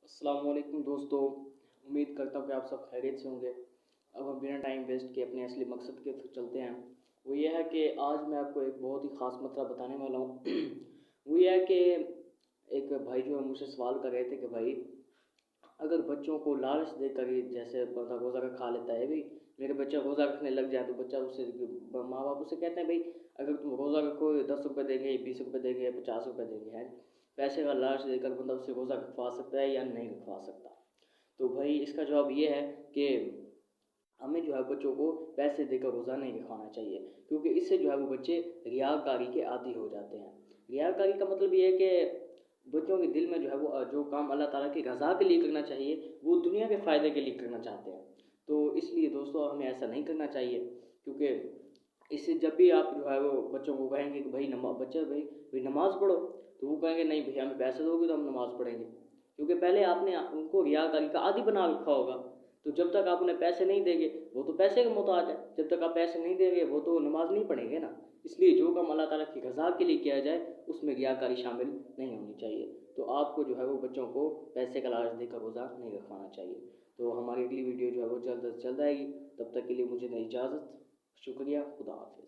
السلام علیکم دوستو، امید کرتا ہوں کہ آپ سب خیریت سے ہوں گے۔ اب ہم بنا ٹائم ویسٹ کے اپنے اصلی مقصد کے چلتے ہیں۔ وہ یہ ہے کہ آج میں آپ کو ایک بہت ہی خاص مسئلہ بتانے والا ہوں۔ وہ یہ ہے کہ ایک بھائی جو ہے مجھ سے سوال کر رہے تھے کہ بھائی اگر بچوں کو لالچ دے کر جیسے بندہ روزہ کا کھا لیتا ہے، بھائی میرے بچہ روزہ رکھنے لگ جائے تو بچہ اس سے ماں باپ اسے کہتے ہیں بھائی اگر تم روزہ رکھو 10 روپے دیں گے، 20 روپے دیں گے، 50 روپے دیں گے، ہے پیسے کا لالچ دے کر بندہ اسے روزہ رکھوا سکتا ہے یا نہیں رکھوا سکتا؟ تو بھائی اس کا جواب یہ ہے کہ ہمیں جو ہے بچوں کو پیسے دے کر روزہ نہیں رکھوانا چاہیے، کیونکہ اس سے جو ہے وہ بچے ریاکاری کے عادی ہو جاتے ہیں۔ ریاکاری کا مطلب یہ ہے کہ بچوں کے دل میں جو ہے وہ جو کام اللہ تعالیٰ کی رضا کے لیے کرنا چاہیے وہ دنیا کے فائدے کے لیے کرنا چاہتے ہیں۔ تو اس لیے دوستو ہمیں ایسا نہیں کرنا چاہیے، کیونکہ اس سے جب بھی آپ جو ہے وہ بچوں کو کہیں گے کہ بھائی بچہ بھائی نماز پڑھو، تو وہ کہیں گے نہیں بھائی ہمیں پیسے دو گے تو ہم نماز پڑھیں گے، کیونکہ پہلے آپ نے ان کو ریاکاری کا عادی بنا رکھا ہوگا۔ تو جب تک آپ انہیں پیسے نہیں دیں گے وہ تو پیسے کے محتاج ہے، جب تک آپ پیسے نہیں دیں گے وہ تو نماز نہیں پڑھیں گے نا۔ اس لیے جو کام اللہ تعالیٰ کی رضا کے لیے کیا جائے اس میں ریاکاری شامل نہیں ہونی چاہیے۔ تو آپ کو جو ہے وہ بچوں کو پیسے کا لالچ دے کر روزہ نہیں رکھوانا چاہیے۔ تو ہماری اگلی ویڈیو جو ہے وہ جلد از جلد آئے گی، تب تک کے لیے مجھے دیں اجازت۔ شکریہ، خدا حافظ۔